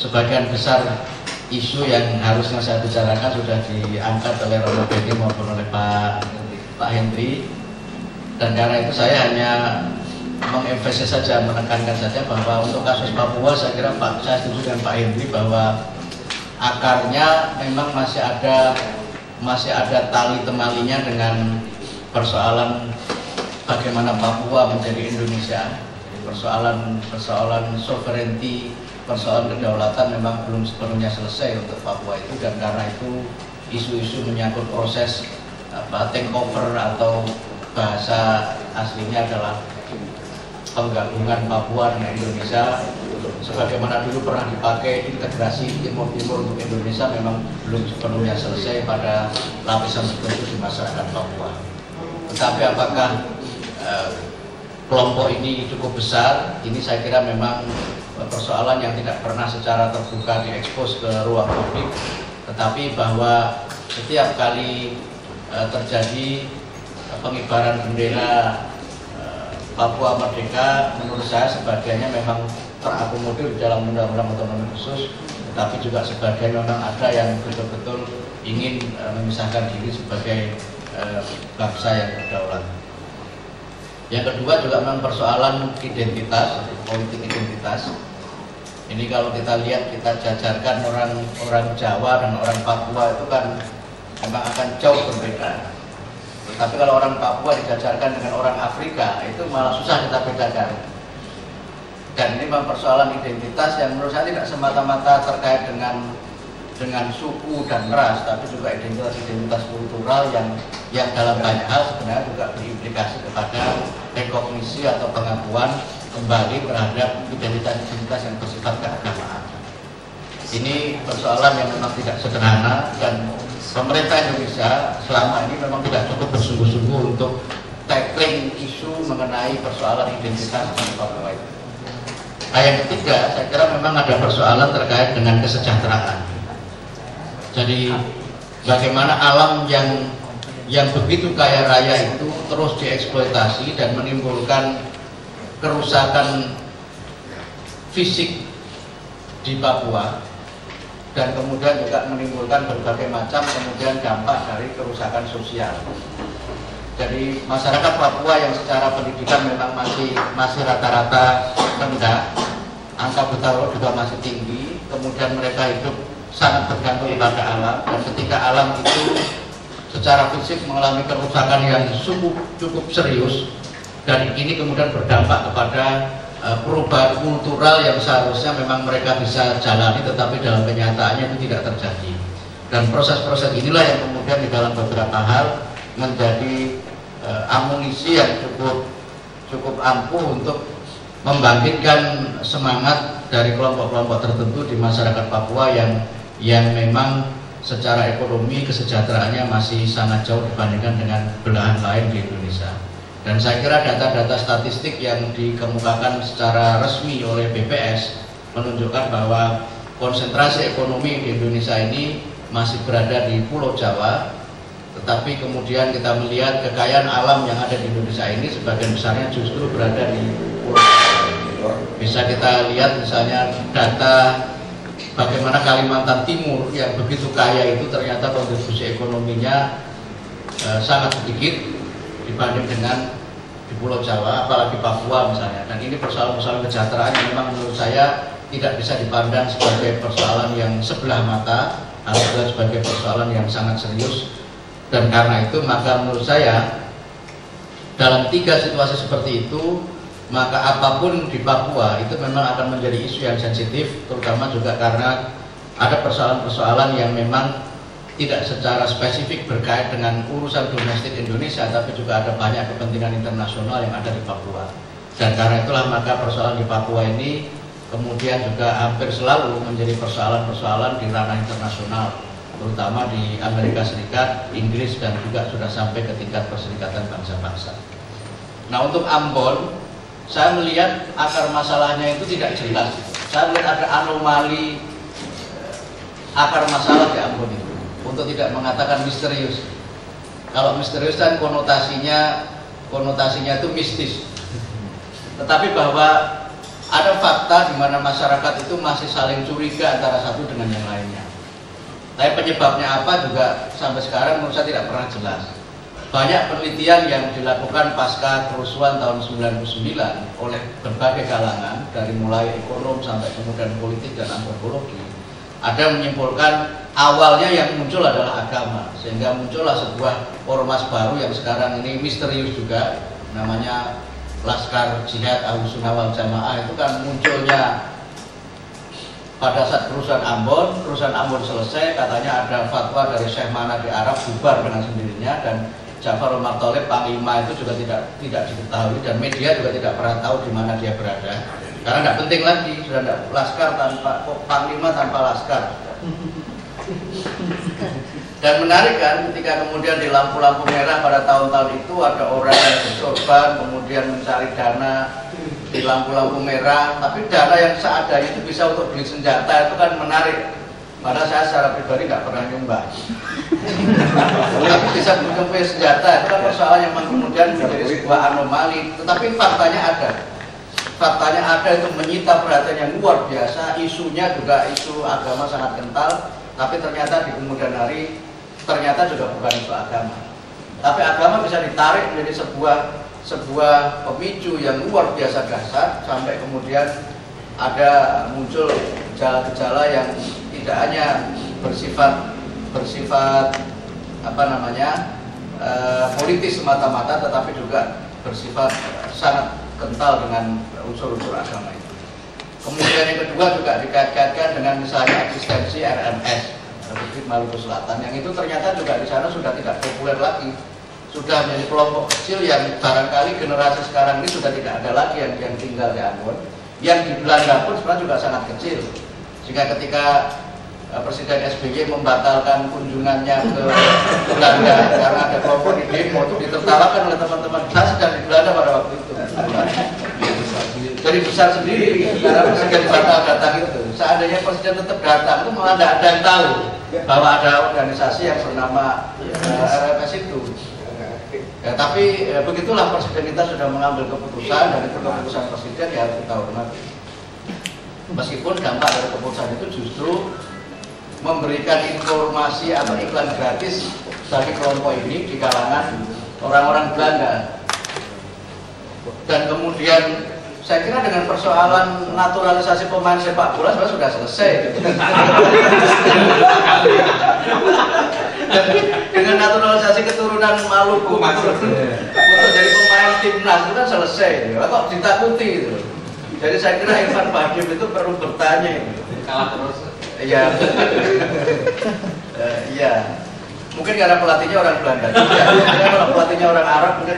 sebagian besar isu yang harusnya saya bicarakan sudah diangkat oleh Romo Beni maupun oleh Pak Hendri, dan karena itu saya hanya mengemfasis saja, menekankan saja bahwa untuk kasus Papua saya kira saya setuju dengan Pak Hendri bahwa akarnya memang masih ada tali temalinya dengan persoalan bagaimana Papua menjadi Indonesia. Persoalan sovereignty, persoalan kedaulatan memang belum sepenuhnya selesai untuk Papua itu, dan karena itu isu-isu menyangkut proses takeover atau bahasa aslinya adalah penggabungan Papua dengan Indonesia sebagaimana dulu pernah dipakai integrasi Timur-Timur untuk Indonesia memang belum sepenuhnya selesai pada lapisan tertentu di masyarakat Papua. Tetapi apakah kelompok ini cukup besar? Ini saya kira memang persoalan yang tidak pernah secara terbuka diekspos ke ruang publik, tetapi bahwa setiap kali terjadi pengibaran bendera Papua Merdeka, menurut saya sebagiannya memang terakomodir di dalam undang-undang otonomi khusus, tetapi juga sebagian memang ada yang betul-betul ingin memisahkan diri sebagai bangsa yang berdaulat. Yang kedua juga memang persoalan identitas, politik identitas. Ini kalau kita lihat, kita jajarkan orang Jawa dan orang Papua itu kan memang akan jauh berbeda. Tapi kalau orang Papua dijajarkan dengan orang Afrika, itu malah susah kita bedakan. Dan ini memang persoalan identitas yang menurut saya tidak semata-mata terkait dengan suku dan ras, tapi juga identitas kultural yang dalam banyak hal sebenarnya juga berimplikasi kepada rekognisi atau pengakuan kembali terhadap identitas yang bersifat keagamaan. Ini persoalan yang memang tidak sederhana, dan pemerintah Indonesia selama ini memang tidak cukup bersungguh-sungguh untuk tackling isu mengenai persoalan identitas di Papua itu. Nah, yang ketiga, saya kira memang ada persoalan terkait dengan kesejahteraan. Jadi bagaimana alam yang begitu kaya raya itu terus dieksploitasi dan menimbulkan kerusakan fisik di Papua, dan kemudian juga menimbulkan berbagai macam kemudian dampak dari kerusakan sosial. Jadi masyarakat Papua yang secara pendidikan memang masih rata-rata rendah, angka buta huruf juga masih tinggi, kemudian mereka hidup sangat tergantung pada alam, dan ketika alam itu secara fisik mengalami kerusakan yang cukup serius, dan ini kemudian berdampak kepada perubahan kultural yang seharusnya memang mereka bisa jalani, tetapi dalam kenyataannya itu tidak terjadi. Dan proses-proses inilah yang kemudian di dalam beberapa hal menjadi amunisi yang cukup ampuh untuk membangkitkan semangat dari kelompok-kelompok tertentu di masyarakat Papua yang memang secara ekonomi kesejahteraannya masih sangat jauh dibandingkan dengan belahan lain di Indonesia. Dan saya kira data-data statistik yang dikemukakan secara resmi oleh BPS menunjukkan bahwa konsentrasi ekonomi di Indonesia ini masih berada di Pulau Jawa, tetapi kemudian kita melihat kekayaan alam yang ada di Indonesia ini sebagian besarnya justru berada di Pulau Jawa. Bisa kita lihat misalnya data bagaimana Kalimantan Timur yang begitu kaya itu ternyata kontribusi ekonominya sangat sedikit dibanding dengan di Pulau Jawa, apalagi Papua misalnya. Dan ini persoalan-persoalan kesejahteraan yang memang menurut saya tidak bisa dipandang sebagai persoalan yang sebelah mata, harus sebagai persoalan yang sangat serius. Dan karena itu maka menurut saya dalam tiga situasi seperti itu, maka apapun di Papua itu memang akan menjadi isu yang sensitif, terutama juga karena ada persoalan-persoalan yang memang tidak secara spesifik berkait dengan urusan domestik Indonesia, tapi juga ada banyak kepentingan internasional yang ada di Papua. Dan karena itulah maka persoalan di Papua ini kemudian juga hampir selalu menjadi persoalan-persoalan di ranah internasional, terutama di Amerika Serikat, Inggris, dan juga sudah sampai ke tingkat Perserikatan Bangsa-Bangsa. Nah, untuk Ambon, saya melihat akar masalahnya itu tidak jelas. Saya melihat ada anomali akar masalah di Ambon itu. Untuk tidak mengatakan misterius. Kalau misterius kan konotasinya itu mistis. Tetapi bahwa ada fakta di mana masyarakat itu masih saling curiga antara satu dengan yang lainnya. Tapi penyebabnya apa juga sampai sekarang menurut saya tidak pernah jelas. Banyak penelitian yang dilakukan pasca kerusuhan tahun 99 oleh berbagai kalangan, dari mulai ekonom sampai kemudian politik dan antropologi, ada menyimpulkan awalnya yang muncul adalah agama, sehingga muncullah sebuah ormas baru yang sekarang ini misterius juga, namanya Laskar Jihad Ahlussunnah wal Jamaah. Itu kan munculnya pada saat kerusuhan Ambon selesai, katanya ada fatwa dari Syekh Mana di Arab bubar dengan sendirinya, dan Ja'far Umar Thalib Panglima itu juga tidak diketahui, dan media juga tidak pernah tahu di mana dia berada, karena tidak penting lagi, sudah tidak laskar tanpa Panglima tanpa laskar. Dan menarik kan, ketika kemudian di lampu-lampu merah pada tahun-tahun itu ada orang yang berkorban kemudian mencari dana di lampu-lampu merah, tapi dana yang seadanya itu bisa untuk beli senjata, itu kan menarik. Padahal saya secara pribadi nggak pernah nyumbang. Tapi bisa punya senjata, itu kan persoalan yang kemudian menjadi sebuah anomali. Tetapi faktanya ada. Faktanya ada, itu menyita perhatian yang luar biasa. Isunya juga isu agama sangat kental. Tapi ternyata di kemudian hari ternyata juga bukan isu agama. Tapi agama bisa ditarik menjadi sebuah pemicu yang luar biasa dahsyat, sampai kemudian ada muncul gejala-gejala yang tidak hanya bersifat politis semata-mata, tetapi juga bersifat sangat kental dengan unsur-unsur agama itu. Kemudian yang kedua juga dikaitkan dengan misalnya eksistensi RMS, Republik Maluku Selatan, yang itu ternyata juga di sana sudah tidak populer lagi, sudah menjadi kelompok kecil yang barangkali generasi sekarang ini sudah tidak ada lagi yang tinggal di Ambon. Yang di Belanda pun sebenarnya juga sangat kecil, sehingga ketika Presiden SBY membatalkan kunjungannya ke Belanda karena ada kelompok di demo, itu ditertawakan oleh teman-teman. Saya sedang di Belanda pada waktu itu. Jadi besar sendiri karena Presiden batal datang itu. Seandainya Presiden tetap datang, itu malah tidak ada yang tahu bahwa ada organisasi yang bernama RMS itu. Ya, tapi begitulah Presiden kita sudah mengambil keputusan, dan itu keputusan Presiden ya harus kita hormati. Meskipun dampak dari keputusan itu justru memberikan informasi atau iklan gratis bagi kelompok ini di kalangan orang-orang Belanda. Dan kemudian saya kira dengan persoalan naturalisasi pemain sepak bola sebenarnya sudah selesai. Dengan naturalisasi keturunan Maluku untuk jadi pemain timnas itu kan selesai. Kok ditakuti itu? Jadi saya kira Irfan Bahdim itu perlu bertanya itu. Kalah terus. Iya. Iya. Mungkin karena pelatihnya orang Belanda juga. Kalau pelatihnya orang Arab mungkin